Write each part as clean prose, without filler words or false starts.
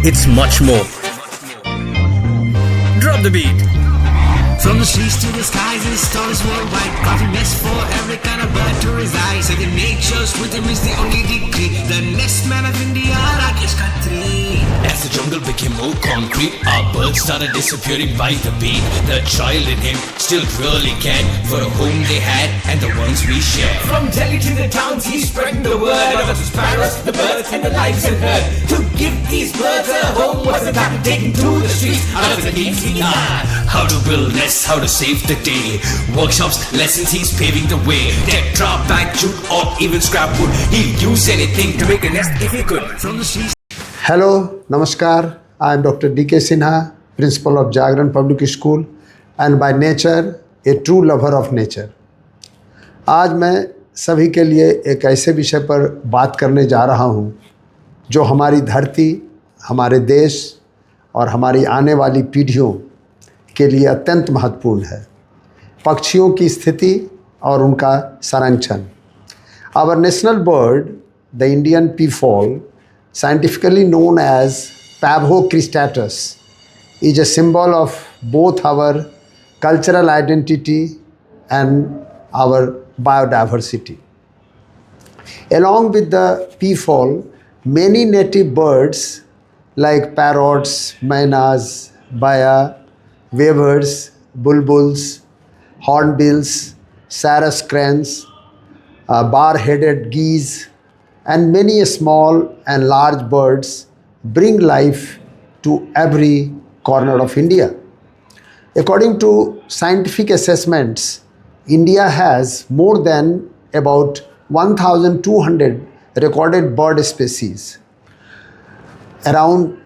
It's much more. Drop the beat. From the seas to the skies and stars worldwide, carving nests for every kind of bird to reside. Second nature's rhythm is the only decree. The next man of India, Rakesh Khatri. As the jungle became more concrete, our birds started disappearing by the beat. The child in him still really cared for a home they had and the ones we shared. From Delhi to the towns, he's spreading the word of the sparrows, the birds, and the lives in herd. To give these birds a home was the time taken to the streets out of the deep sea. How to build nests, how to save the day. Workshops, lessons, he's paving the way. Tetra, bag, jute, or even scrap wood. He'd use anything to make a nest if he could. From the seas. Hello, Namaskar. I am Dr. D.K. Sinha, Principal of Jagran Public School and by nature a true lover of nature. आज मैं सभी के लिए एक ऐसे विषय पर बात करने जा रहा हूँ जो हमारी धरती, हमारे देश और हमारी आने वाली पीढ़ियों के लिए अत्यंत महत्वपूर्ण है। पक्षियों की स्थिति और उनका संरक्षण। Our national bird, the Indian peafowl, scientifically known as Pavho cristatus, is a symbol of both our cultural identity and our biodiversity. Along with the peafowl, many native birds like parrots, mynas, baya, weavers, bulbuls, hornbills, sarus cranes, bar-headed geese, and many small and large birds bring life to every corner of India. According to scientific assessments, India has more than about 1,200 recorded bird species around,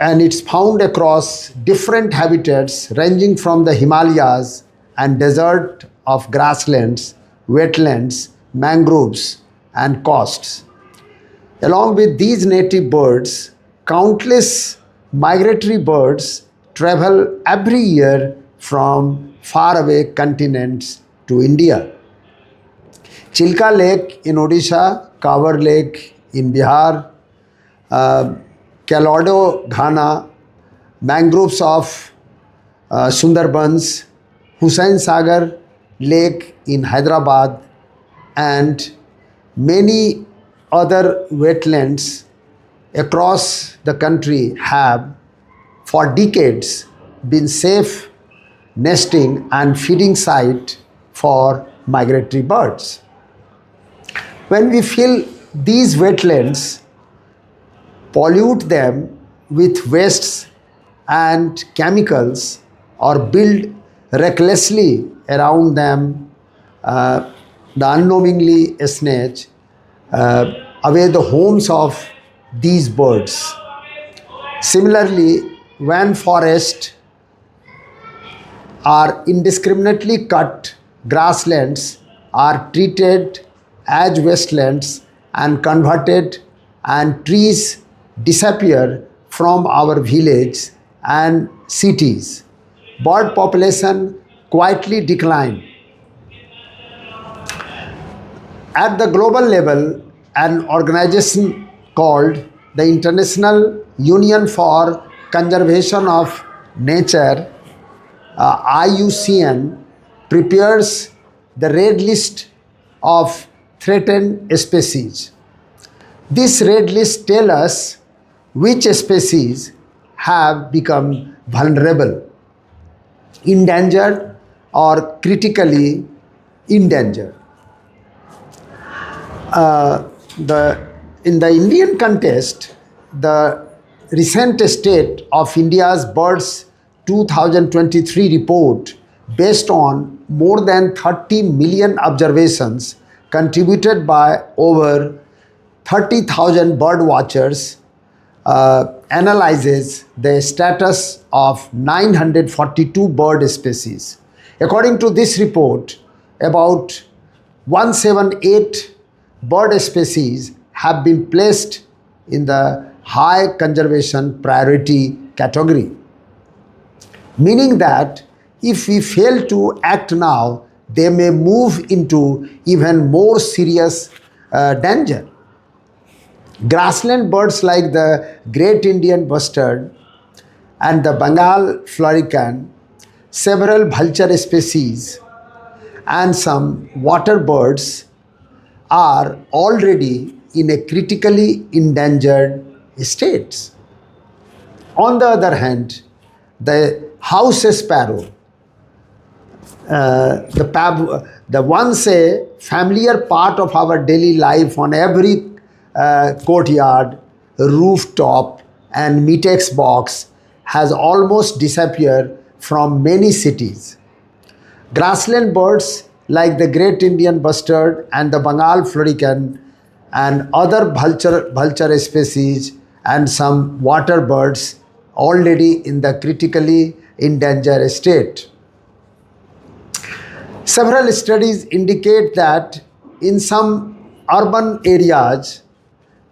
and it's found across different habitats ranging from the Himalayas and desert of grasslands, wetlands, mangroves, and coasts. Along with these native birds, countless migratory birds travel every year from faraway continents to India. Chilka Lake in Odisha, Kavar Lake in Bihar, Kalado, Ghana, mangroves of Sundarbans, Hussain Sagar Lake in Hyderabad, and many other wetlands across the country have for decades been safe nesting and feeding site for migratory birds. When we fill these wetlands, pollute them with wastes and chemicals, or build recklessly around them, the unknowingly snatch away the homes of these birds. Similarly, when forests are indiscriminately cut, grasslands are treated as wastelands and converted, and trees disappear from our villages and cities. Bird population quietly decline. At the global level, an organization called the International Union for Conservation of Nature, IUCN, prepares the red list of threatened species. This red list tells us which species have become vulnerable, endangered, or critically endangered. In the Indian context, the recent State of India's Birds 2023 report, based on more than 30 million observations contributed by over 30,000 bird watchers, analyzes the status of 942 bird species. According to this report, about 178 bird species have been placed in the high conservation priority category, meaning that if we fail to act now, they may move into even more serious danger. Grassland birds like the great Indian bustard and the Bengal florican, several vulture species, and some water birds are already in a critically endangered state. On the other hand, the house sparrow, the once a familiar part of our daily life on every courtyard, rooftop, and metex box, has almost disappeared from many cities. Grassland birds like the great Indian bustard and the Bengal florican and other vulture species and some water birds already in the critically endangered state. Several studies indicate that in some urban areas,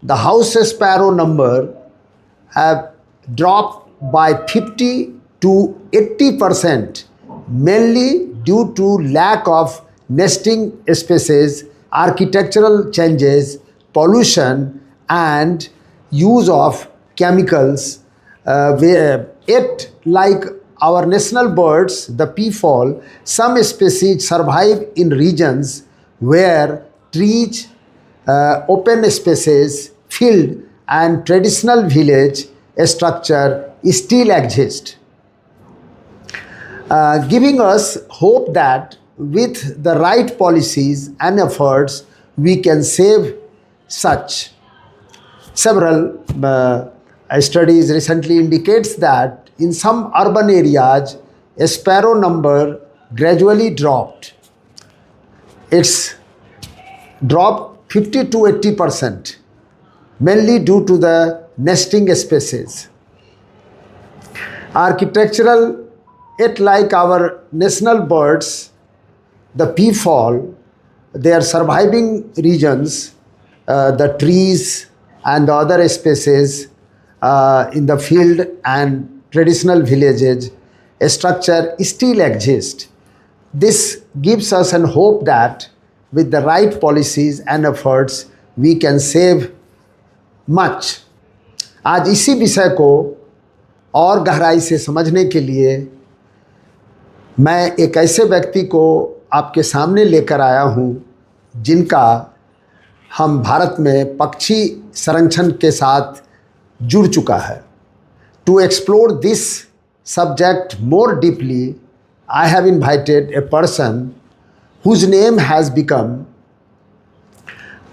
the house sparrow number have dropped by 50 to 80%, mainly due to lack of nesting spaces, architectural changes, pollution, and use of chemicals. Yet, like our national birds, the peafowl, some species survive in regions where trees, open spaces, field, and traditional village structure still exist, giving us hope that with the right policies and efforts, we can save such. Several studies recently indicates that in some urban areas, a sparrow number gradually dropped. It's dropped 50 to 80%, mainly due to the nesting spaces. Architectural, yet like our national birds, the peafowl, they are surviving regions, the trees and the other species in the field and traditional villages, a structure still exists. This gives us an hope that with the right policies and efforts, we can save much. आज इसी विषय को और गहराई से समझने के लिए मैं एक ऐसे व्यक्ति को आपके सामने लेकर आया हूँ जिनका हम भारत में पक्षी संरक्षण के साथ जुड़ चुका है. To explore this subject more deeply, I have invited a person whose name has become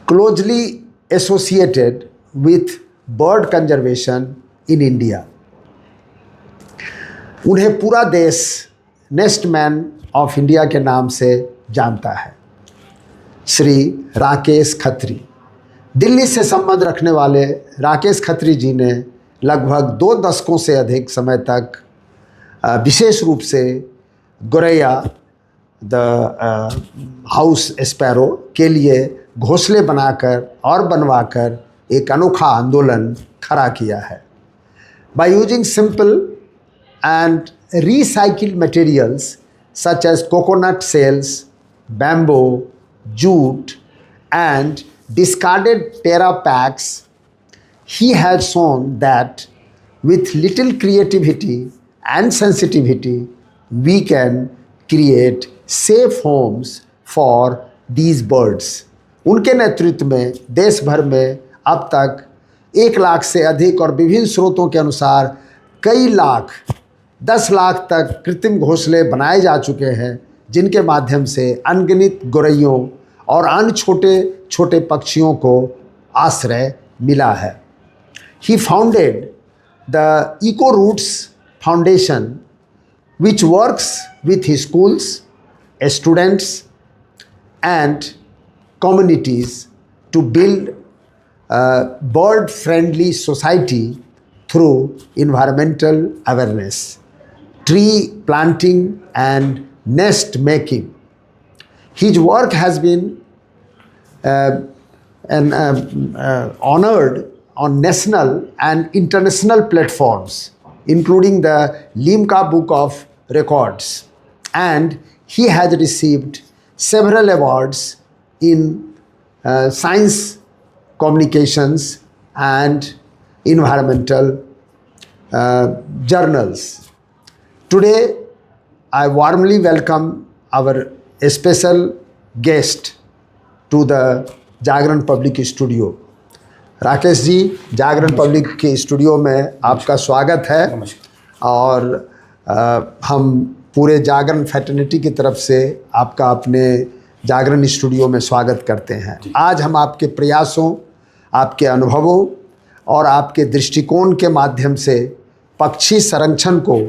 closely associated with bird conservation in India. उन्हें पूरा देश नेस्ट मैन ऑफ इंडिया के नाम से जानता है. श्री राकेश खत्री. दिल्ली से संबंध रखने वाले राकेश खत्री जी ने लगभग 2 दशकों से अधिक समय तक विशेष रूप से गोरैया द हाउस स्पैरो के लिए घोंसले बनाकर और बनवाकर एक अनोखा आंदोलन खड़ा किया है. By using simple and recycled materials such as coconut shells, bamboo, jute, and discarded Terra packs, he has shown that with little creativity and sensitivity, we can create safe homes for these birds. उनके नेतृत्व में देश भर में अब तक 1 लाख से अधिक और विभिन्न स्रोतों के अनुसार कई लाख 10 लाख तक कृत्रिम घोंसले बनाए जा चुके हैं, जिनके माध्यम से अनगिनत गोरैयों और अन्य छोटे छोटे पक्षियों को आश्रय मिला है. He founded the Eco Roots Foundation, which works with his schools, students, and communities to build a bird-friendly society through environmental awareness, tree planting, and nest making. His work has been honored on national and international platforms, including the Limca Book of Records, and he has received several awards in science communications and environmental journals. Today, I warmly welcome our special guest to the Jagran public studio. Rakesh ji, Jagran public के studio में आपका स्वागत है। और हम पूरे जागरण fraternity की तरफ से आपका अपने जागरण स्टूडियो में स्वागत करते हैं। आज हम आपके प्रयासों, आपके अनुभवों और आपके दृष्टिकोण के माध्यम से पक्षी संरक्षण को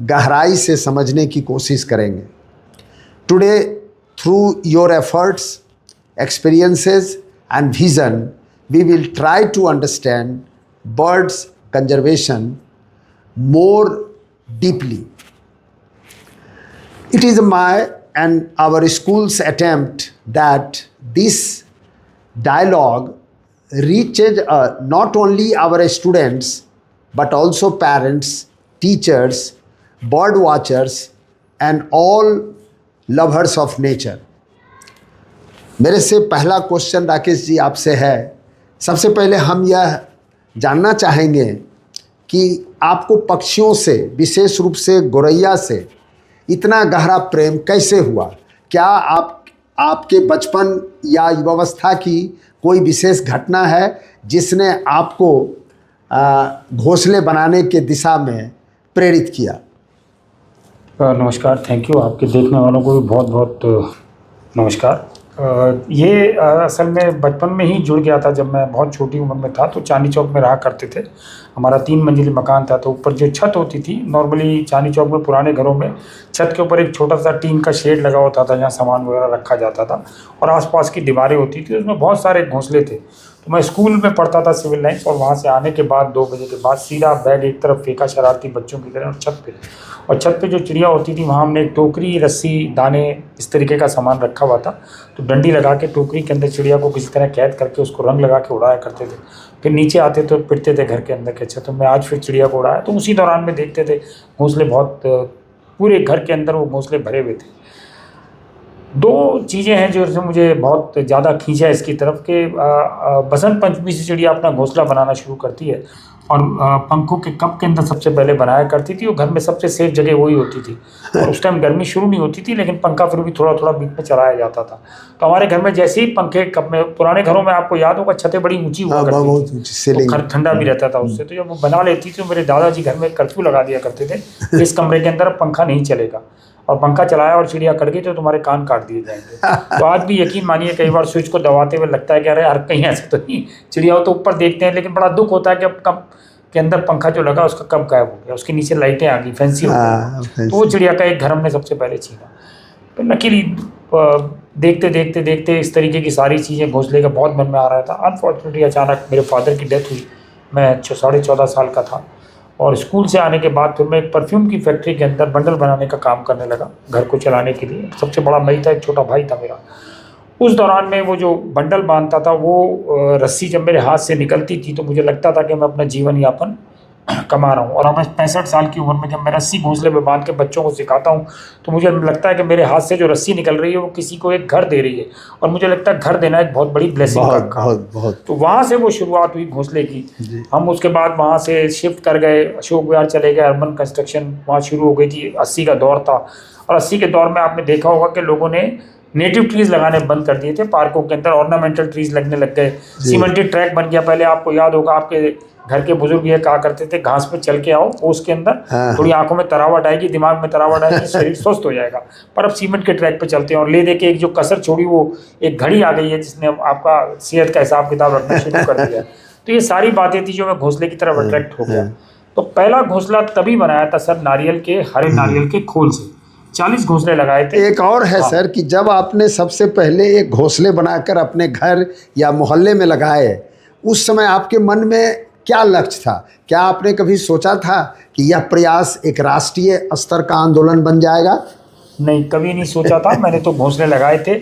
गहराई से समझने की कोशिश करेंगे। Today, through your efforts, experiences and vision, we will try to understand birds conservation more deeply. It is my and our school's attempt that this dialogue reaches not only our students but also parents, teachers, bird watchers and all lovers of nature. मेरे से पहला question Rakesh ji आपसे है। सबसे पहले हम यह जानना चाहेंगे कि आपको पक्षियों से, विशेष रूप से गौरैया से इतना गहरा प्रेम कैसे हुआ? क्या आपके बचपन या युवावस्था की कोई विशेष घटना है जिसने आपको घोंसले बनाने के दिशा में प्रेरित किया? नमस्कार, थैंक यू। आपके देखने वालों को भी बहुत बहुत नमस्कार। ये असल में बचपन में ही जुड़ गया था। जब मैं बहुत छोटी उम्र में था तो चांदनी चौक में रहा करते थे। हमारा 3 मंजिली मकान था, तो ऊपर जो छत होती थी, नॉर्मली चांदनी चौक में पुराने घरों में छत के ऊपर एक छोटा सा टीन का शेड लगा होता था जहाँ सामान वगैरह रखा जाता था, और आसपास की दीवारें होती थी, उसमें बहुत सारे घोंसले थे। तो मैं स्कूल में पढ़ता था, सिविल लाइन्स, और वहाँ से आने के बाद 2 बजे के बाद सीधा बैग एक तरफ फेंका शरारती बच्चों की तरह और छत पे जो चिड़िया होती थी वहाँ हमने एक टोकरी, रस्सी, दाने, इस तरीके का सामान रखा हुआ था। तो डंडी लगा के टोकरी के अंदर चिड़िया को किसी तरह कैद करके उसको रंग लगा के उड़ाया करते थे। फिर नीचे आते तो पिटते थे घर के अंदर के। अच्छा, तो मैं आज फिर चिड़िया को उड़ाया, तो उसी दौरान में देखते थे घोंसले, बहुत पूरे घर के अंदर वो घोंसले भरे हुए थे। 2 चीज़ें हैं जो मुझे बहुत ज़्यादा खींचा है इसकी तरफ के बसंत पंचमी से चिड़िया अपना घोंसला बनाना शुरू करती है और पंखों के कप के अंदर सबसे पहले बनाया करती थी। और घर में सबसे सेफ जगह वही होती थी, और उस टाइम गर्मी शुरू नहीं होती थी, लेकिन पंखा फिर भी थोड़ा थोड़ा बीच में चलाया जाता था। तो हमारे घर में जैसे ही पंखे कप में, पुराने घरों में आपको याद होगा छतें बड़ी ऊंची हुआ करती थी, तो घर ठंडा भी रहता था उससे। तो जब वो बना लेती थी तो मेरे दादाजी घर में कर्फ्यू लगा दिया करते थे, इस कमरे के अंदर पंखा नहीं चलेगा, और पंखा चलाया और चिड़िया कट गई तो तुम्हारे कान काट दिए जाएंगे। तो आज भी यकीन मानिए कई बार स्विच को दबाते हुए लगता है कि अरे यार कहीं ऐसा तो नहीं, चिड़िया तो ऊपर देखते हैं, लेकिन बड़ा दुख होता है कि अब कब के अंदर पंखा जो लगा उसका कब गायब हो गया, उसके नीचे लाइटें आ गई, फैंसी हो गई। तो वो चिड़िया का एक घर हमने सबसे पहले छीना। तो नकीली देखते देखते देखते इस तरीके की सारी चीज़ें घोंसले का बहुत मन में आ रहा था। अनफॉर्चुनेटली अचानक मेरे फादर की डेथ हुई, मैं 14.5 साल का था, और स्कूल से आने के बाद फिर मैं एक परफ्यूम की फैक्ट्री के अंदर बंडल बनाने का काम करने लगा, घर को चलाने के लिए। सबसे बड़ा मैं था, एक छोटा भाई था मेरा। उस दौरान में वो जो बंडल बांधता था, वो रस्सी जब मेरे हाथ से निकलती थी तो मुझे लगता था कि मैं अपना जीवन यापन कमा रहा हूँ। और अब मैं 65 साल की उम्र में जब मैं रस्सी घोंसले में बांध के बच्चों को सिखाता हूँ तो मुझे लगता है कि मेरे हाथ से जो रस्सी निकल रही है वो किसी को एक घर दे रही है, और मुझे लगता है घर देना एक बहुत बड़ी ब्लेसिंग का काम। तो वहाँ से वो शुरुआत हुई घोंसले की। हम उसके बाद वहाँ से शिफ्ट कर गए, अशोक विहार चले गए, अर्बन कंस्ट्रक्शन वहाँ शुरू हो गई थी। 80 का दौर था, और 80 के दौर में आपने देखा होगा कि लोगों ने नेटिव ट्रीज़ लगाने बंद कर दिए थे, पार्कों के अंदर ऑर्नामेंटल ट्रीज़ लगने लग गए, सीमेंटेड ट्रैक बन गया। पहले आपको याद होगा, आपके घर के बुजुर्ग ये कहा करते थे, घास पे चल के आओ, उसके अंदर थोड़ी आंखों में तरावट आएगी, दिमाग में तरावट आएगी, शरीर स्वस्थ हो जाएगा। पर अब सीमेंट के ट्रैक पे चलते हैं, और ले दे के एक जो कसर छोड़ी, वो एक घड़ी आ गई है जिसने आपका सेहत का हिसाब किताब रखना शुरू कर दिया। तो ये सारी बातें थी जो मैं घोंसले की तरफ अट्रैक्ट हो गया। तो पहला घोंसला तभी बनाया था सर, नारियल के, हरे नारियल के खोल से 40 घोंसले लगाए थे। एक और है सर कि जब आपने सबसे पहले एक घोंसले बनाकर अपने घर या मोहल्ले में लगाए, उस समय आपके मन में क्या लक्ष्य था? क्या आपने कभी सोचा था कि यह प्रयास एक राष्ट्रीय स्तर का आंदोलन बन जाएगा? नहीं, कभी नहीं सोचा था। मैंने तो घोंसले लगाए थे।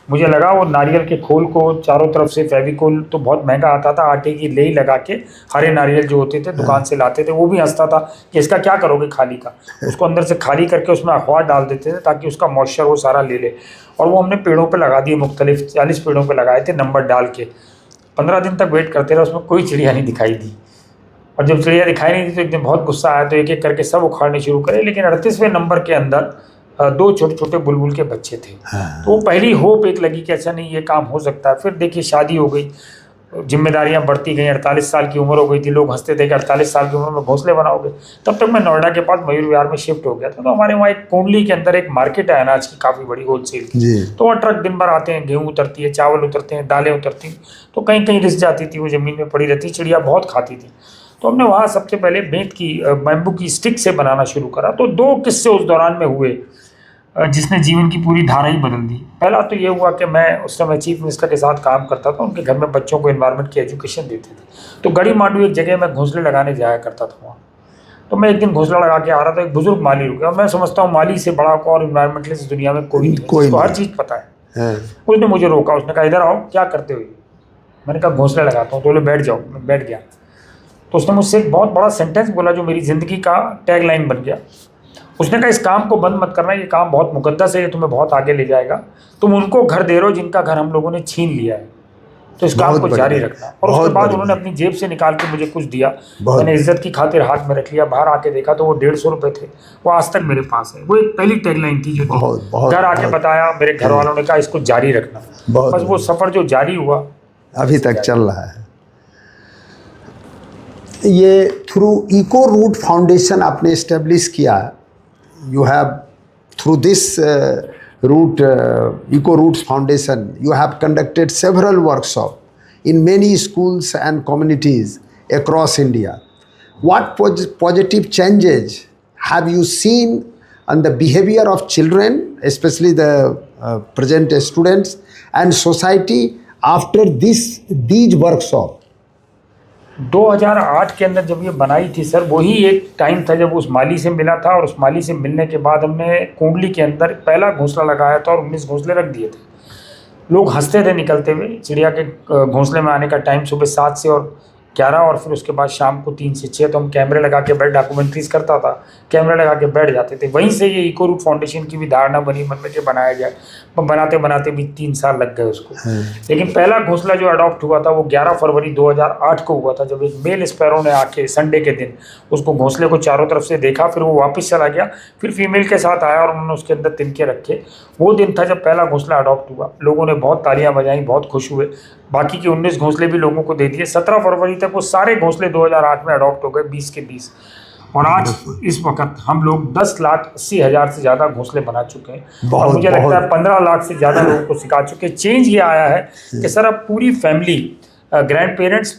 मुझे लगा वो नारियल के खोल को चारों तरफ से फेविकोल तो बहुत महंगा आता था, आटे की लेई लगा के हरे नारियल जो होते थे दुकान से लाते थे, वो भी हंसता था कि इसका क्या करोगे खाली का। उसको अंदर से खाली करके उसमें अखबार डाल देते थे ताकि उसका मॉइस्चर वो सारा ले ले। और वो हमने पेड़ों पे लगा दिए, मुख्तलिफ 40 पेड़ों पे लगाए थे नंबर डाल के। 15 दिन तक वेट करते रहे, उसमें कोई चिड़िया नहीं दिखाई दी। और जब चिड़िया दिखाई नहीं दी तो एक दिन बहुत गुस्सा आया, तो एक एक करके सब उखाड़ने शुरू करे। लेकिन 38वें नंबर के अंदर 2 छोटे छोटे बुलबुल के बच्चे थे। तो वो पहली होप एक लगी कि अच्छा नहीं ये काम हो सकता है। फिर देखिए शादी हो गई, जिम्मेदारियां बढ़ती गई, 48 साल की उम्र हो गई थी। लोग हंसते थे कि 48 साल की उम्र में घोंसले बनाओगे। तब तक मैं नोएडा के पास मयूर विहार में शिफ्ट हो गया था। तो हमारे वहाँ एक कुंडली के अंदर एक मार्केट है अनाज की, काफ़ी बड़ी होलसेल की। तो वहाँ ट्रक दिन भर आते हैं, गेहूँ उतरती है, चावल उतरते हैं, दालें उतरती हैं। तो कहीं कहीं रिस जाती थी, वो ज़मीन में पड़ी रहती, चिड़िया बहुत खाती थी। तो हमने वहाँ सबसे पहले बैम्बू की स्टिक से बनाना शुरू करा। तो 2 किस्से उस दौरान में हुए जिसने जीवन की पूरी धारा ही बदल दी। पहला तो ये हुआ कि मैं उस समय चीफ मिनिस्टर के साथ काम करता था, उनके घर में बच्चों को एनवायरनमेंट की एजुकेशन देते थे। तो गड़ी मांडू एक जगह मैं घोंसले लगाने जाया करता था वहाँ। तो मैं एक दिन घोंसला लगा के आ रहा था, एक बुजुर्ग माली रुका। मैं समझता हूँ माली से बड़ा और इन्वायरमेंटलिस्ट दुनिया में कोई नहीं है, उसको हर चीज़ पता है। उसने मुझे रोका, उसने कहा इधर आओ, क्या करते हो? मैंने कहा घोंसले लगाता हूँ। तो बोले बैठ जाओ। मैं बैठ गया। तो उसने मुझसे एक बहुत बड़ा सेंटेंस बोला जो मेरी ज़िंदगी का टैगलाइन बन गया। उसने कहा इस काम को बंद मत करना, ये काम बहुत मुकद्दस है, ये तुम्हें बहुत आगे ले जाएगा। तुम उनको घर दे रहे हो जिनका घर हम लोगों ने छीन लिया है, तो इस काम को जारी रखना। और उसके बाद उन्होंने अपनी जेब से निकाल के मुझे कुछ दिया। मैंने इज्जत की खातिर हाथ में रख लिया। बाहर आके देखा तो वो 150 रुपये थे। वो आज तक मेरे पास है। वो एक पहली टैगलाइन थी जो घर आके बताया। मेरे घर वालों ने कहा इसको जारी रखना। बस वो सफ़र जो जारी हुआ अभी तक चल रहा है। ये थ्रू इको रूट फाउंडेशन आपने इस्टेब्लिश किया। You have through this Eco Roots Foundation, you have conducted several workshops in many schools and communities across India. What positive changes have you seen on the behavior of children, especially the present students, and society after these workshops? 2008 के अंदर जब ये बनाई थी sir, वही एक time था जब उस माली से मिला था। और उस माली से मिलने के बाद हमने कुंडली के अंदर पहला घोंसला लगाया था और 19 घोंसले रख दिए थे। लोग हंसते थे निकलते हुए। चिड़िया के घोंसले में आने का टाइम सुबह 7 से और 11 और फिर उसके बाद शाम को 3 से 6। तो हम कैमरे लगा के बैठ डॉक्यूमेंट्रीज करता था, कैमरे लगा के बैठ जाते थे। वहीं से ये इको रूट फाउंडेशन की भी धारणा बनी मन में कि बनाया जाए। बनाते बनाते भी 3 साल लग गए उसको। लेकिन पहला घोंसला जो अडॉप्ट हुआ था वो 11 फरवरी 2008 को हुआ था, जब एक मेल स्पैरो ने आके संडे के दिन उसको घोंसले को चारों तरफ से देखा। फिर वो वापस चला गया, फिर फीमेल के साथ आया और उन्होंने उसके अंदर तिनके रखे। वो दिन था जब पहला घोंसला अडॉप्ट हुआ। लोगों ने बहुत तालियां बजाई, बहुत खुश हुए। बाकी के 19 घोंसले भी लोगों को दे दिए। 17 फरवरी तक वो सारे घोंसले 2008 में अडॉप्ट हो गए, 20 के 20। और आज इस वक्त हम लोग 10,80,000 से ज़्यादा घोंसले बना चुके हैं। और मुझे लगता है 15 लाख से ज़्यादा लोगों को सिखा चुके हैं। चेंज ये आया है कि सर अब पूरी फैमिली, ग्रैंड पेरेंट्स,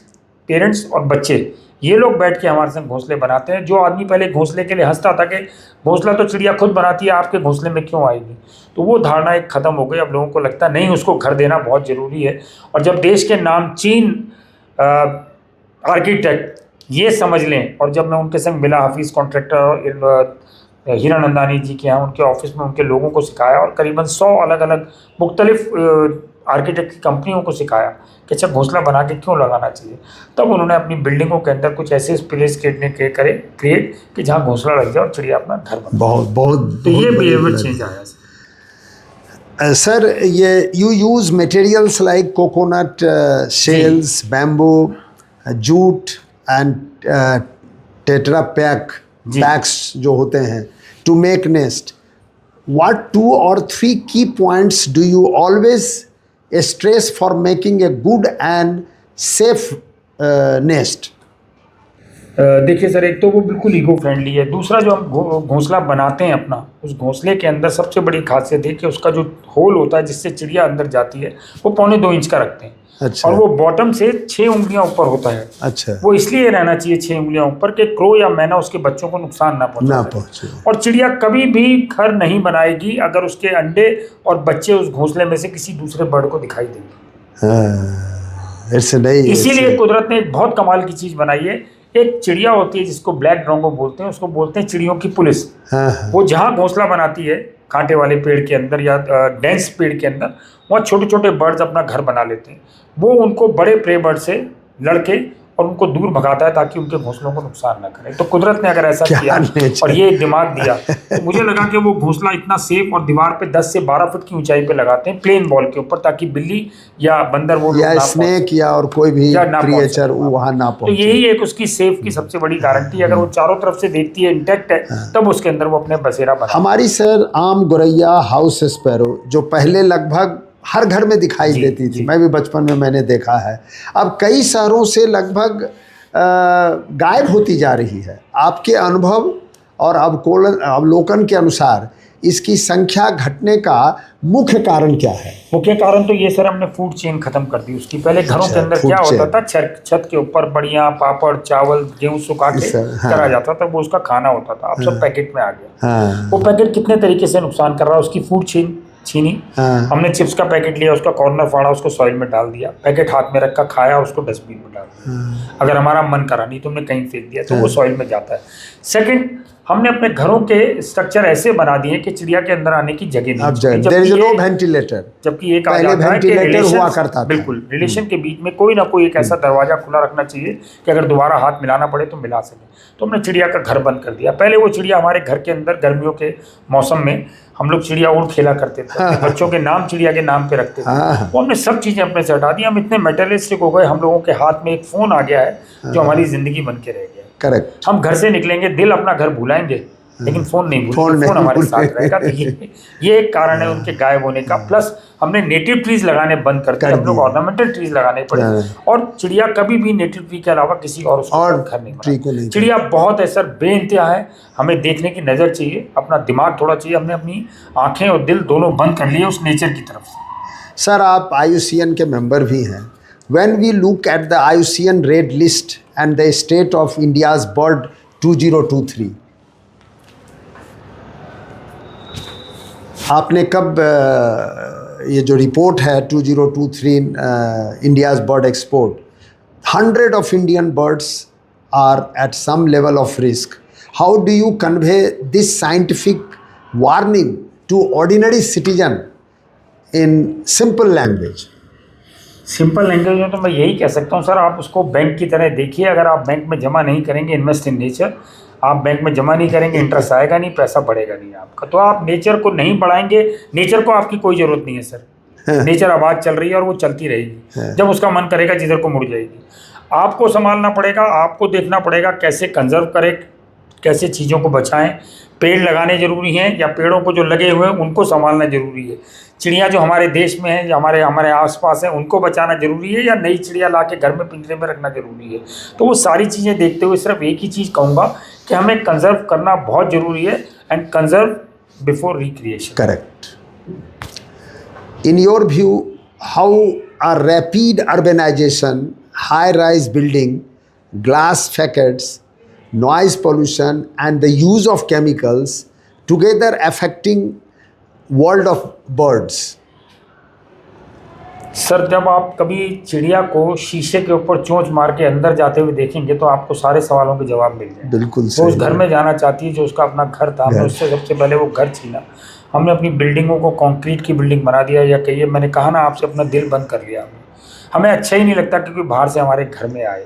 पेरेंट्स और बच्चे, ये लोग बैठ के हमारे संग घोंसले बनाते हैं। जो आदमी पहले घोंसले के लिए हंसता था कि घोंसला तो चिड़िया खुद बनाती है, आपके घोंसले में क्यों आएगी, तो वो धारणा एक ख़त्म हो गई। अब लोगों को लगता है नहीं, उसको घर देना बहुत ज़रूरी है। और जब देश के नामचीन आर्किटेक्ट ये समझ लें, और जब मैं उनके संग मिला, हाफिज़ कॉन्ट्रैक्टर हीरानंदानी जी के यहाँ उनके ऑफिस में उनके लोगों को सिखाया और करीबन 100 अलग अलग मुख्तलिफ आर्किटेक्ट की कंपनियों को सिखाया कि अच्छा घोंसला बना के क्यों लगाना चाहिए। तब उन्होंने अपनी बिल्डिंगों के अंदर कुछ ऐसे प्लेस क्रिएट कि जहाँ घोंसला लग जाए और चिड़िया अपना घर बना। बहुत तो ये बिहेवियर चेंज आया। सर, ये you use materials like coconut shells, bamboo, jute and tetra packs जो होते हैं to make nest. What 2 or 3 key points do you always stress for making a good and safe nest? देखिए sir, एक तो वो बिल्कुल eco friendly है। दूसरा, जो हम घोंसला बनाते हैं अपना, उस घोंसले के अंदर सबसे बड़ी खासियत है कि उसका जो होल होता है जिससे चिड़िया अंदर जाती है वो 1.25 इंच का रखते हैं। अच्छा। और वो बॉटम से 6 उंगलियां ऊपर होता है। अच्छा। वो इसलिए रहना चाहिए 6 उंगलियां ऊपर कि क्रो या मैना उसके बच्चों को नुकसान ना पहुंचे। और चिड़िया कभी भी घर नहीं बनाएगी अगर उसके अंडे और बच्चे उस घोंसले में से किसी दूसरे बर्ड को दिखाई देंगे। ऐसे नहीं। इसीलिए कुदरत ने एक बहुत कमाल की चीज़ बनाई है। एक चिड़िया होती है जिसको ब्लैक ड्रोंगो बोलते हैं, उसको बोलते हैं चिड़ियों की पुलिस। वो जहाँ घोंसला बनाती है कांटे वाले पेड़ के अंदर या डेंस पेड़ के अंदर, वहाँ छोटे छोटे बर्ड्स अपना घर बना लेते हैं। वो उनको बड़े प्रे बर्ड से लड़के और उनको दूर भगाता है ताकि उनके घोंसलों को नुकसान ना करे। तो कुदरत ने अगर ऐसा किया nature? और ये दिमाग दिया तो मुझे लगा कि वो घोंसला इतना सेफ और दीवार पे 10 से 12 फुट की ऊंचाई पे लगाते हैं प्लेन बॉल के ऊपर, ताकि बिल्ली या बंदर वो या स्नेक या और कोई भी क्रिएचर वहाँ ना तो पहुंचे। यही एक उसकी सेफ की सबसे बड़ी गारंटी। अगर वो चारों तरफ से देखती है इंटैक्ट है तब उसके अंदर वो अपने बसेरा बना। हमारी सर आम गोरैया हाउस स्पैरो जो पहले लगभग हर घर में दिखाई देती थी, मैं भी बचपन में मैंने देखा है, अब कई शहरों से लगभग गायब होती जा रही है। आपके अनुभव और अवलोकन के अनुसार इसकी संख्या घटने का मुख्य कारण क्या है? मुख्य कारण तो ये सर, हमने फूड चेन खत्म कर दी उसकी। पहले घरों के अंदर क्या होता था, छत के ऊपर बढ़िया पापड़ चावल गेहूं सुखा के करा जाता था, वो उसका खाना होता था। अब सब पैकेट में आ गया। वो पैकेट कितने तरीके से नुकसान कर रहा है, उसकी फूड चेन छीनी। हमने चिप्स का पैकेट लिया, उसका कॉर्नर फाड़ा, उसको सॉइल में डाल दिया, पैकेट हाथ में रखा, खाया, उसको डस्टबिन में डाल दिया। अगर हमारा मन करा, नहीं तो हमने कहीं फेंक दिया, तो वो सॉइल में जाता है। सेकंड, हमने अपने घरों के स्ट्रक्चर ऐसे बना दिए कि चिड़िया के अंदर आने की जगह नहीं, वेंटिलेटर, जबकि एक हुआ करता था। बिल्कुल, रिलेशन के बीच में कोई ना कोई एक ऐसा दरवाजा खुला रखना चाहिए कि अगर दोबारा हाथ मिलाना पड़े तो मिला सके। तो हमने चिड़िया का घर बंद कर दिया। पहले वो चिड़िया हमारे घर के अंदर गर्मियों के मौसम में हम लोग चिड़िया उड़ खेला करते थे, बच्चों के नाम चिड़िया के नाम पे रखते थे। वो हमने सब चीज़ें अपने से हटा दी। हम इतने मेटेरियलिस्टिक हो गए, हम लोगों के हाथ में एक फ़ोन आ गया है जो हमारी ज़िंदगी बन के रह गया। करेक्ट। हम घर से निकलेंगे, दिल अपना घर भुलाएंगे लेकिन फ़ोन नहीं भूलेंगे, फ़ोन हमारे साथ रहेगा। तो ये एक कारण है उनके गायब होने का। प्लस हमने नेटिव ट्रीज लगाने बंद कर दिए, हम लोग ऑर्नामेंटल ट्रीज लगाने पड़े। और चिड़िया कभी भी नेटिव ट्री के अलावा किसी और घर नहीं बना। चिड़िया बहुत है सर, बेइंतहा है। हमें देखने की नज़र चाहिए, अपना दिमाग थोड़ा चाहिए। हमने अपनी आंखें और दिल दोनों बंद कर लिए उस नेचर की तरफ से। सर, आप IUCN के मेंबर भी हैं। When we look at the IUCN Red List and the state of India's bird 2023, आपने कब ये जो रिपोर्ट है 2023 India's bird export, 100 of Indian birds are at some level of risk. How do you convey this scientific warning to ordinary citizen in simple language? Simple language में तो मैं यही कह सकता हूँ सर, आप उसको बैंक की तरह देखिए। अगर आप बैंक में जमा नहीं करेंगे, इन्वेस्ट इन नेचर, आप बैंक में जमा नहीं करेंगे, इंटरेस्ट आएगा नहीं, पैसा बढ़ेगा नहीं आपका। तो आप नेचर को नहीं बढ़ाएंगे, नेचर को आपकी कोई ज़रूरत नहीं है सर। नेचर आवाज़ चल रही है और वो चलती रहेगी, जब उसका मन करेगा जिधर को मुड़ जाएगी। आपको संभालना पड़ेगा, आपको देखना पड़ेगा कैसे कंजर्व करें, कैसे चीज़ों को बचाएं। पेड़ लगाने ज़रूरी हैं, या पेड़ों को जो लगे हुए हैं उनको संभालना ज़रूरी है। चिड़िया जो हमारे देश में है, या हमारे आसपास हैं, उनको बचाना ज़रूरी है, या नई चिड़िया ला के घर में पिंजरे में रखना ज़रूरी है। तो वो सारी चीज़ें देखते हुए सिर्फ एक ही चीज़ कहूँगा कि हमें कंजर्व करना बहुत ज़रूरी है, and conserve before recreation. Correct. In your view, how a rapid urbanization, high-rise building, glass facades, noise pollution and the use of chemicals together affecting world of birds? Sir, जब आप कभी चिड़िया को शीशे के ऊपर चोंच मार के अंदर जाते हुए देखेंगे तो आपको सारे सवालों के जवाब मिल जाएंगे। बिल्कुल। वो उस घर में जाना चाहती है जो उसका अपना घर था, हमने उससे सबसे पहले वो घर छीना। हमने अपनी बिल्डिंगों को कंक्रीट की बिल्डिंग बना दिया, या कहिए, मैंने कहा ना आपसे, अपना दिल बंद कर लिया। हमें अच्छा ही नहीं लगता कि कोई बाहर से हमारे घर में आए।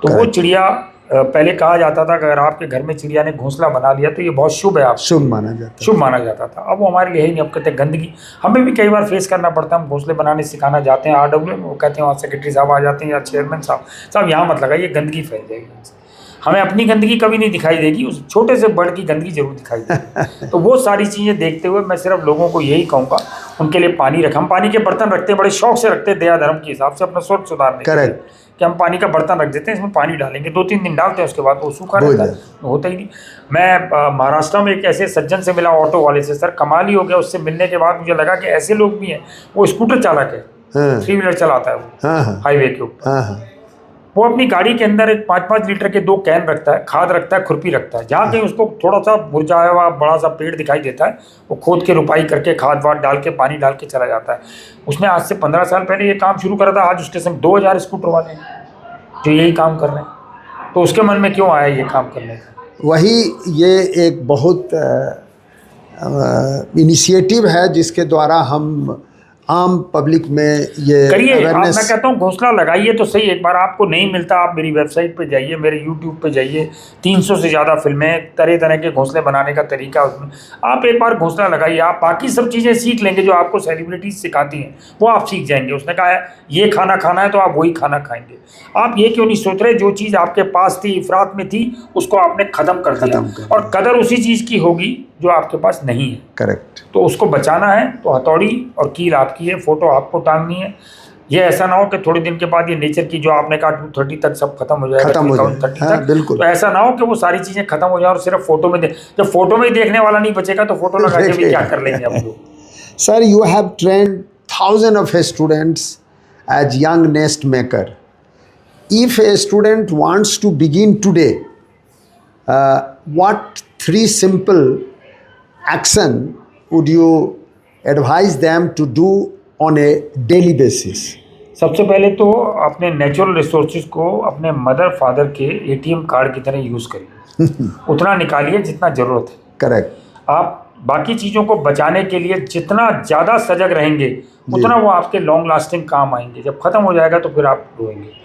तो वो चिड़िया, पहले कहा जाता था कि अगर आपके घर में चिड़िया ने घोंसला बना लिया तो ये बहुत शुभ है, आप शुभ माना जाता था। अब वो हमारे लिए ही नहीं। अब कहते हैं गंदगी, हमें भी कई बार फेस करना पड़ता है। हम घोंसले बनाने सिखाना जाते हैं RW में, वो कहते हैं वहाँ सेक्रेटरी साहब आ जाते हैं या चेयरमैन साहब यहाँ मत लगाइए, गंदगी फैल जाएगी। हमें अपनी गंदगी कभी नहीं दिखाई देगी, उस छोटे से बर्ड की गंदगी जरूर दिखाई देगी। तो वो सारी चीज़ें देखते हुए मैं सिर्फ लोगों को यही कहूँगा, उनके लिए पानी रखें। हम पानी के बर्तन रखते हैं, बड़े शौक से रखते हैं, दया धर्म के हिसाब से अपना स्वच्छ सुधारने के लिए, कि हम पानी का बर्तन रख देते हैं, इसमें पानी डालेंगे, 2-3 दिन डालते हैं, उसके बाद वो सूखा रहता है, होता ही नहीं। मैं महाराष्ट्र में एक ऐसे सज्जन से मिला, ऑटो वाले से, सर कमाल ही हो गया। उससे मिलने के बाद मुझे लगा कि ऐसे लोग भी हैं। वो स्कूटर चालक है, 3 व्हीलर चलाता है वो हाईवे के ऊपर। वो अपनी गाड़ी के अंदर एक 5-5 लीटर के 2 कैन रखता है, खाद रखता है, खुरपी रखता है। जहाँ कहीं उसको थोड़ा सा मुरझाया हुआ बड़ा सा पेड़ दिखाई देता है, वो खोद के रुपाई करके खाद वाद डाल के पानी डाल के चला जाता है। उसने आज से 15 साल पहले ये काम शुरू करा था। आज उसके संग 2000 स्कूटर वाले हैं जो यही काम कर रहे हैं। तो उसके मन में क्यों आया ये काम करने का? वही, ये एक बहुत इनिशिएटिव है जिसके द्वारा हम आम पब्लिक में ये करिए। आप, मैं अवेयरनेस। कहता हूँ घोंसला लगाइए तो सही। एक बार आपको नहीं मिलता, आप मेरी वेबसाइट पे जाइए, मेरे यूट्यूब पे जाइए, 300 से ज़्यादा फिल्में, तरह तरह के घोंसले बनाने का तरीका उसमें। आप एक बार घोंसला लगाइए, आप बाकी सब चीज़ें सीख लेंगे जो आपको सेलिब्रिटीज सिखाती हैं, वो आप सीख जाएंगे। उसने कहा है ये खाना खाना है तो आप वही खाना खाएंगे। आप ये क्यों नहीं सोच रहे जो चीज़ आपके पास थी, इफरात में थी, उसको आपने ख़त्म कर दिया, और कदर उसी चीज़ की होगी जो आपके पास नहीं है। करेक्ट। तो उसको बचाना है तो हथौड़ी और कील आपकी है, फोटो आपको टांगनी है। ये ऐसा ना हो कि थोड़े दिन के बाद ये नेचर की जो आपने कहा 230 तक सब खत्म हो जाएगा, खत्म हो जाए, 30 हाँ, तक, बिल्कुल। तो ऐसा ना हो कि वो सारी चीज़ें खत्म हो जाए और सिर्फ फोटो में जब फोटो में ही देखने वाला नहीं बचेगा तो फोटो लगा के भी क्या कर लेंगे हम लोग। Sir, you have trained thousands of students as young nest maker. If a student wants to begin today, what 3 simple action would you advise them to do on a daily basis? सबसे पहले तो अपने natural resources को अपने mother father के ATM card की तरह use करिए। उतना निकालिए जितना ज़रूरत है। करेक्ट। आप बाकी चीज़ों को बचाने के लिए जितना ज़्यादा सजग रहेंगे उतना वो आपके लॉन्ग लास्टिंग काम आएंगे। जब ख़त्म हो जाएगा तो फिर आप रोएंगे।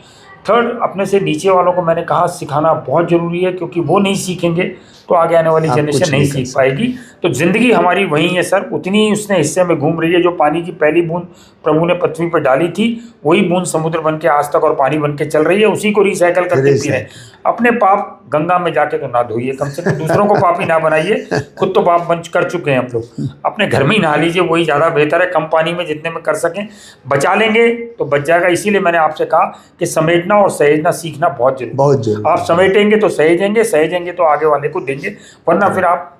थर्ड, अपने से नीचे वालों को मैंने कहा सिखाना बहुत ज़रूरी है, क्योंकि वो नहीं सीखेंगे तो आगे आने वाली जनरेशन नहीं सीख पाएगी। तो ज़िंदगी हमारी वही है सर, उतनी ही उसने हिस्से में घूम रही है। जो पानी की पहली बूंद प्रभु ने पृथ्वी पर डाली थी, वही बूंद समुद्र बन के आज तक और पानी बन के चल रही है। उसी को रिसाइकल करके पी रहे हैं। अपने पाप गंगा में जाके तो ना धोइए, कम से कम दूसरों को पापी ना बनाइए। खुद तो पाप बन कर चुके हैं हम लोग। अपने घर में ही नहा लीजिए, वही ज़्यादा बेहतर है। कम पानी में जितने में कर सकें बचा लेंगे तो बच जाएगा। इसीलिए मैंने आपसे कहा कि समेटना और सहेजना सीखना बहुत जरूरी। आप समेटेंगे तो सहेजेंगे, सहेजेंगे तो आगे वाले को देंगे, वरना फिर आप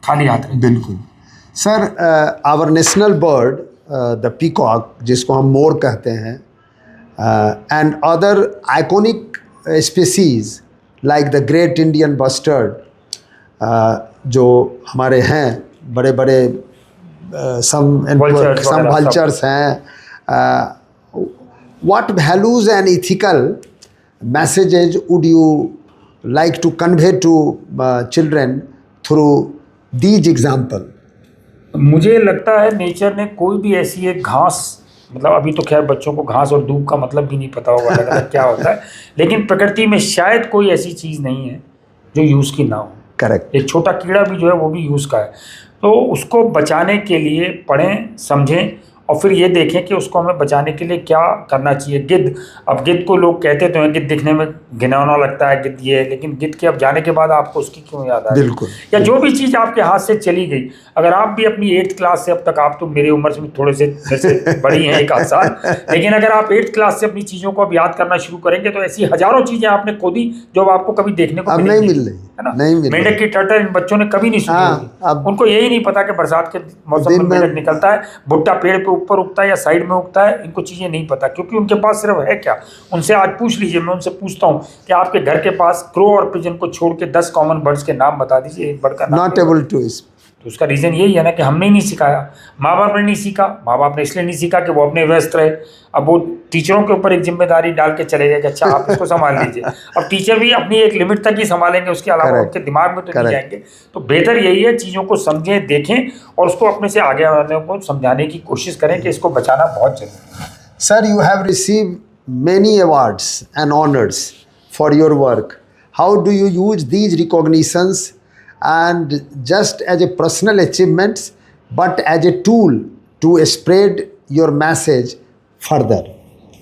खाली हाथ रहेंगे। बिल्कुल। Sir, our national bird the peacock, जिसको हम मोर कहते हैं, and other iconic species like the great Indian bustard, जो हमारे हैं बड़े बड़े सम वल्चर्स हैं, what values and ethical messages would you like to convey to children through these example? मुझे लगता है नेचर ने कोई भी ऐसी एक घास, मतलब अभी तो खैर बच्चों को घास और दूब का मतलब भी नहीं पता होगा अलग अलग क्या होता है, लेकिन प्रकृति में शायद कोई ऐसी चीज़ नहीं है जो यूज़ की ना हो। करेक्ट। एक छोटा कीड़ा भी जो है वो भी यूज़ का है। तो उसको बचाने के लिए पढ़ें, समझें और फिर ये देखें कि उसको हमें बचाने के लिए क्या करना चाहिए। गिद्ध, अब गिद्ध को लोग कहते तो हैं गिद्ध दिखने में घिनौना लगता है, गिद्ध ये है, लेकिन गिद्ध के अब जाने के बाद आपको उसकी क्यों याद आ रही है? बिल्कुल। या जो भी चीज़ आपके हाथ से चली गई, अगर आप भी अपनी 8th क्लास से अब तक, आप तो मेरी उम्र से थोड़े से बड़ी हैं 1 आध साल, लेकिन अगर आप 8th क्लास से अपनी चीज़ों को अब याद करना शुरू करेंगे तो ऐसी हज़ारों चीज़ें आपने खोदी जो आपको कभी देखने को नहीं मिल रही है ना। नहीं मिल मेंढक की टटर इन बच्चों ने कभी नहीं सुनी होगी। उनको यही नहीं पता कि बरसात के मौसम में मेंढक निकलता है, भुट्टा पेड़ पे ऊपर उगता है या साइड में उगता है। इनको चीज़ें नहीं पता क्योंकि उनके पास सिर्फ है क्या। उनसे आज पूछ लीजिए, मैं उनसे पूछता हूँ कि आपके घर के पास क्रो और पिजन को छोड़ के 10 कॉमन बर्ड्स के नाम बता दीजिए, एक बर्ड का नाम। Not able to. तो उसका रीज़न यही है ना कि हमने नहीं सिखाया, माँ बाप ने नहीं सीखा। माँ बाप ने इसलिए नहीं सीखा कि वो अपने व्यस्त रहे। अब वो टीचरों के ऊपर एक जिम्मेदारी डाल के चले गए कि अच्छा आप इसको संभाल लीजिए। अब टीचर भी अपनी एक लिमिट तक ही संभालेंगे, उसके अलावा उनके दिमाग में तो नहीं जाएंगे। तो बेहतर यही है चीज़ों को समझें, देखें और उसको अपने से आगे वालों को समझाने की कोशिश करें कि इसको बचाना बहुत जरूरी है। Sir, you have received many awards and honours for your work. How do you use these recognitions and just as a personal achievements, but as a tool to spread your message further?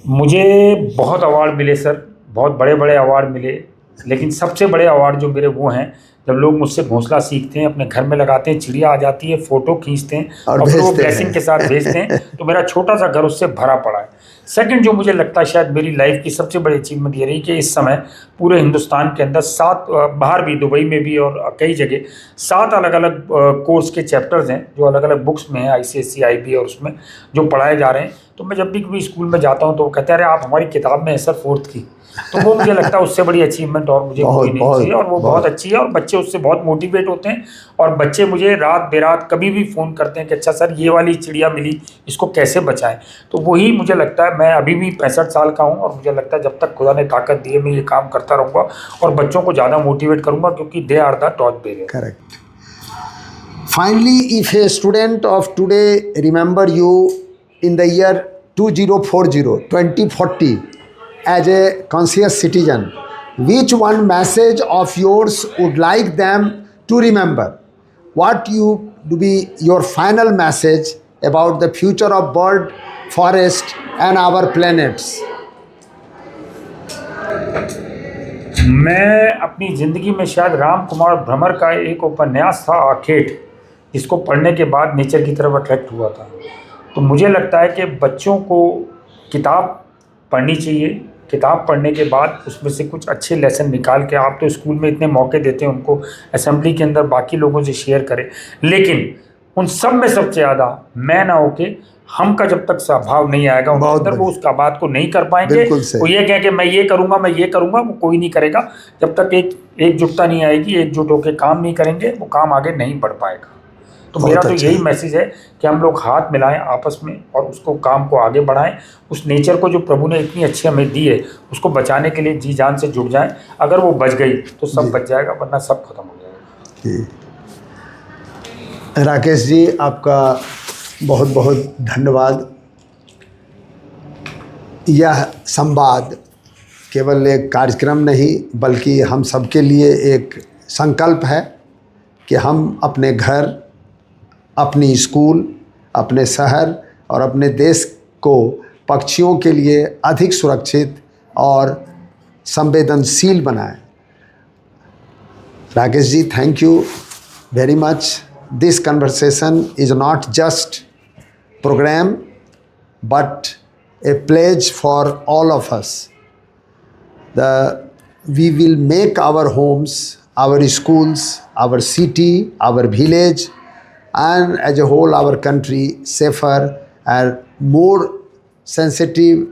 मुझे बहुत award मिले sir, बहुत बड़े बड़े award मिले, लेकिन सबसे बड़े अवार्ड जो मेरे वो हैं जब लोग मुझसे घोंसला सीखते हैं, अपने घर में लगाते हैं, चिड़िया आ जाती है, फ़ोटो खींचते हैं और फिर वो ब्लेसिंग के साथ भेजते हैं, तो मेरा छोटा सा घर उससे भरा पड़ा है। सेकंड जो मुझे लगता है शायद मेरी लाइफ की सबसे बड़ी अचीवमेंट ये रही कि इस समय पूरे हिंदुस्तान के अंदर 7, बाहर भी दुबई में भी और कई जगह 7 अलग अलग कोर्स के चैप्टर्स हैं जो अलग अलग बुक्स में हैं, ICSE IB और उसमें जो पढ़ाए जा रहे हैं। तो मैं जब भी कभी स्कूल में जाता हूँ तो वो कहते हैं अरे आप हमारी किताब में है सर 4th की। तो वो मुझे लगता है उससे बड़ी अचीवमेंट और मुझे कोई नहीं चाहिए, और वो बहुत अच्छी है और बच्चे उससे बहुत मोटिवेट होते हैं। और बच्चे मुझे रात बेरात कभी भी फ़ोन करते हैं कि अच्छा सर ये वाली चिड़िया मिली, इसको कैसे बचाएं। तो वही मुझे लगता है, मैं अभी भी 65 साल का हूँ और मुझे लगता है जब तक खुदा ने ताकत दी है मैं ये काम करता रहूँगा और बच्चों को ज़्यादा मोटिवेट करूँगा क्योंकि they are the torch bearer. Correct. Finally, if a student of today remember you in the year 2040 as a conscious citizen, which one message of yours would like them to remember? What you to be your final message about the future of bird, forest and our planets? मैं अपनी ज़िंदगी में शायद राम कुमार भ्रमर का एक उपन्यास था आखेट, जिसको पढ़ने के बाद नेचर की तरफ अट्रैक्ट हुआ था। तो मुझे लगता है कि बच्चों को किताब पढ़नी चाहिए। किताब पढ़ने के बाद उसमें से कुछ अच्छे लेसन निकाल के, आप तो स्कूल में इतने मौके देते हैं उनको, असेंबली के अंदर बाकी लोगों से शेयर करें, लेकिन उन सब में सबसे ज़्यादा मैं ना होके हम का जब तक स्वभाव नहीं आएगा उनके अंदर, वो उसका बात को नहीं कर पाएंगे। वो ये कह के मैं ये करूँगा मैं ये करूँगा, वो कोई नहीं करेगा। जब तक एकजुटता नहीं आएगी, एकजुट होकर काम नहीं करेंगे, वो काम आगे नहीं बढ़ पाएगा। तो मेरा तो यही मैसेज है कि हम लोग हाथ मिलाएं आपस में और उसको काम को आगे बढ़ाएं। उस नेचर को जो प्रभु ने इतनी अच्छी हमें दी है, उसको बचाने के लिए जी जान से जुट जाएं। अगर वो बच गई तो सब बच जाएगा, वरना सब खत्म हो जाएगा। राकेश जी, आपका बहुत बहुत धन्यवाद। यह संवाद केवल एक कार्यक्रम नहीं बल्कि हम सबके लिए एक संकल्प है कि हम अपने घर, अपनी स्कूल, अपने शहर और अपने देश को पक्षियों के लिए अधिक सुरक्षित और संवेदनशील बनाएं। Rakesh ji, thank you very much. This conversation is not just program but a pledge for all of us. We will make our homes, our schools, our city, our village and as a whole our country safer and more sensitive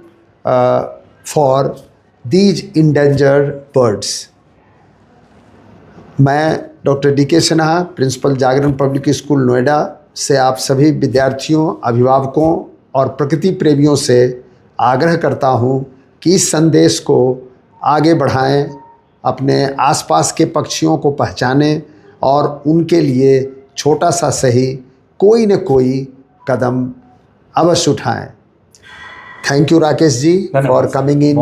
for these endangered birds. मैं doctor DK. Sinha, principal जागरण public school Noida से आप सभी विद्यार्थियों, अभिभावकों और प्रकृति प्रेमियों से आग्रह करता हूं कि इस संदेश को आगे बढ़ाएं, अपने आसपास के पक्षियों को पहचानें और उनके लिए छोटा सा सही कोई न कोई कदम अवश्य उठाएं। Thank you Rakesh ji for coming in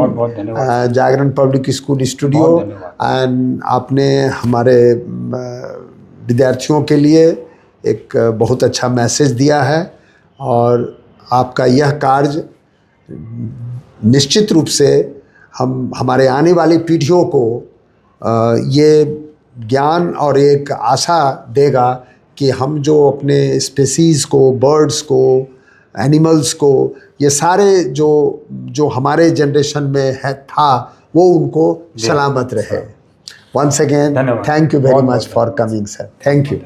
Jagran public school studio and आपने हमारे विद्यार्थियों के लिए एक बहुत अच्छा मैसेज दिया है और आपका यह कार्य निश्चित रूप से हमारे आने वाली पीढ़ियों को ये ज्ञान और एक आशा देगा कि हम जो अपने स्पेसीज़ को, बर्ड्स को, एनिमल्स को, ये सारे जो हमारे जनरेशन में था वो उनको सलामत रहे। Once again thank you very much for coming sir. Thank you.